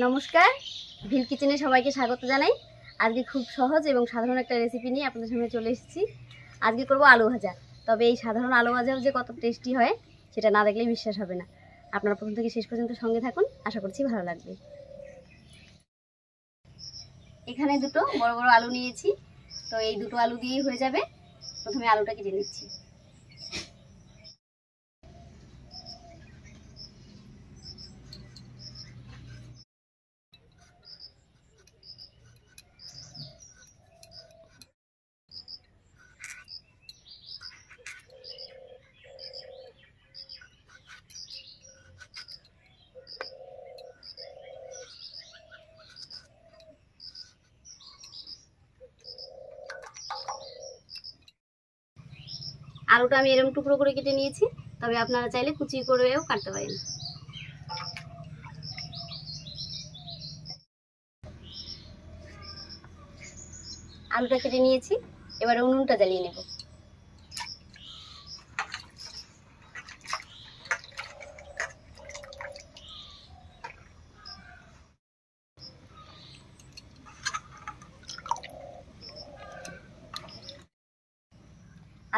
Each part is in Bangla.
নমস্কার, ভিল কিচেনে সবাইকে স্বাগত জানাই। আজকে খুব সহজ এবং সাধারণ একটা রেসিপি নিয়ে আপনাদের সামনে চলে এসেছি। আজকে করব আলু ভাজা। তবে এই সাধারণ আলু ভাজাও যে কত টেস্টি হয় সেটা না দেখলেই বিশ্বাস হবে না। আপনারা প্রথম থেকে শেষ পর্যন্ত সঙ্গে থাকুন, আশা করছি ভালো লাগবে। এখানে দুটো বড় বড় আলু নিয়েছি, তো এই দুটো আলু দিয়েই হয়ে যাবে। প্রথমে আলুটা কেটে নিচ্ছি। আলুটা আমি এরকম টুকরো করে কেটে নিয়েছি, তবে আপনারা চাইলে কুচি করেও কাটতে পারেন। আলুটা কেটে নিয়েছি, এবার উনুনটা জ্বালিয়ে নেব।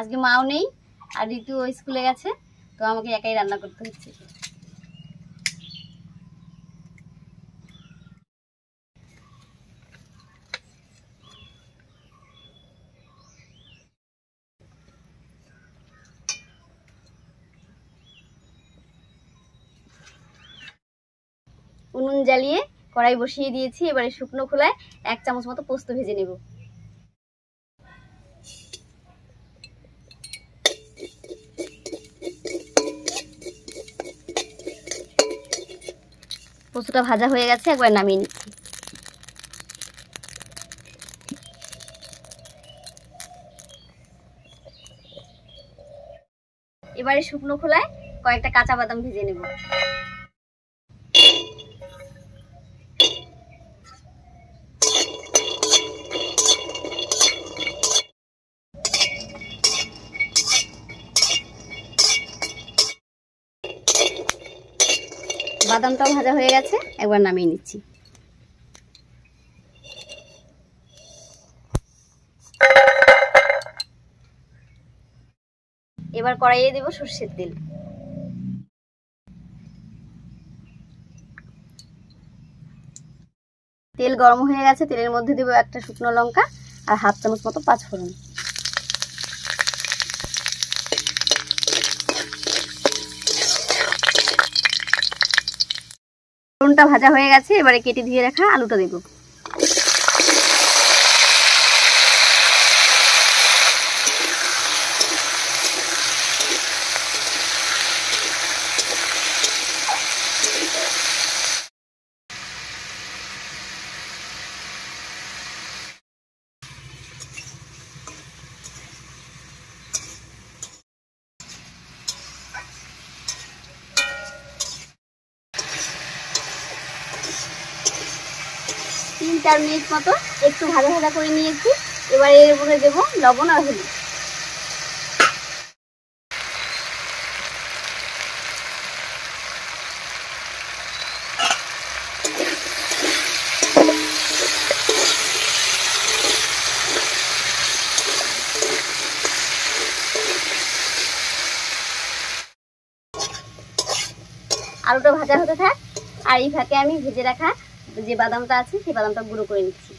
আজকে মাও নেই আর ঋতু স্কুলে গেছে, তো আমাকে একাই রান্না করতে হচ্ছে। উনুন জ্বালিয়ে কড়াই বসিয়ে দিয়েছি। এবারে শুকনো খোলায় 1 চামচ মতো পোস্ত ভেজে নেব। পোস্তটা ভাজা হয়ে গেছে, একবার নামিয়ে নিচ্ছি। এবারে শুকনো খোলায় কয়েকটা কাঁচা বাদাম ভেজে নেব। বাদামটাও ভাজা হয়ে গেছে, একবার নামিয়ে নিচ্ছি। এবার কড়াইয়ে দেব সরষের তেল। তেল গরম হয়ে গেছে, তেলের মধ্যে দেব একটা শুকনো লঙ্কা আর 1/2 চামচ মতো পাঁচফোড়ন। ফোড়নটা ভাজা হয়ে গেছে, এবারে কেটে ধুয়ে রাখা আলুটা দেব। তিন 4 মিনিট মতো একটু ভাজা ভাজা করে নিয়েছি। এবার এর উপরে দেব লবণ আর হলুদ। আলুটা ভাজা হতে থাক, আর এই ফাঁকে আমি ভেজে রাখা যে বাদামটা আছে সেই বাদামটা গুঁড়ো করে নিচ্ছি।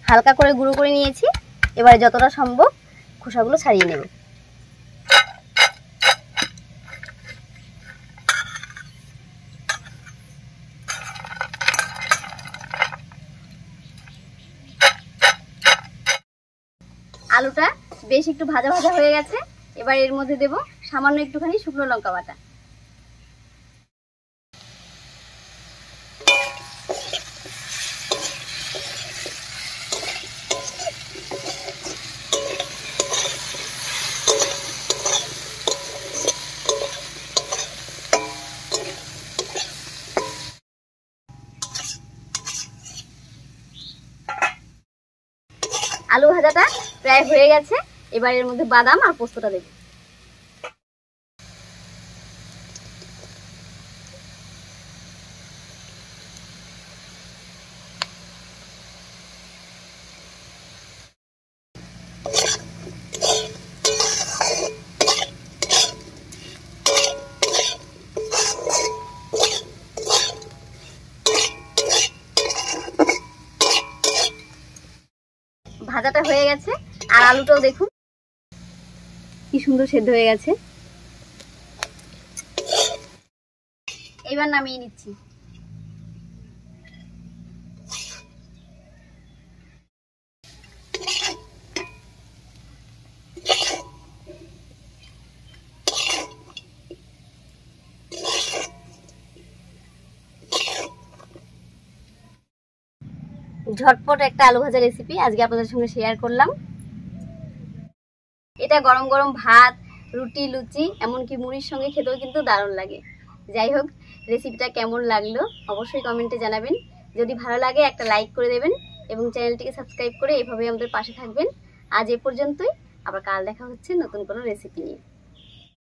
হালকা করে গুঁড়ো করে নিয়েছি, এবারে যতটা সম্ভব খোসাগুলো ছাড়িয়ে নেব। আলুটা বেশ একটু ভাজা ভাজা হয়ে গেছে, এবার এর মধ্যে দেব সামান্য একটুখানি শুকনো লঙ্কা বাটা। আলু ভাজাটা প্রায় হয়ে গেছে, এবার এর মধ্যে বাদাম আর পোস্তটা দেব। ভাজাটা হয়ে গেছে, আর আলুটাও দেখুন কি সুন্দর সেদ্ধ হয়ে গেছে। এবার নামিয়ে নিচ্ছি। ঝটপট একটা আলু ভাজা রেসিপি আজকে আপনাদের সঙ্গে শেয়ার করলাম। এটা গরম গরম ভাত, রুটি, লুচি, এমনকি মুড়ির সঙ্গে খেতেও কিন্তু দারুণ লাগে। যাই হোক, রেসিপিটা কেমন লাগলো অবশ্যই কমেন্টে জানাবেন। যদি ভালো লাগে একটা লাইক করে দেবেন এবং চ্যানেলটিকে সাবস্ক্রাইব করে এভাবে আমাদের পাশে থাকবেন। আজ এ পর্যন্তই, আবার কাল দেখা হচ্ছে নতুন কোনো রেসিপি নিয়ে।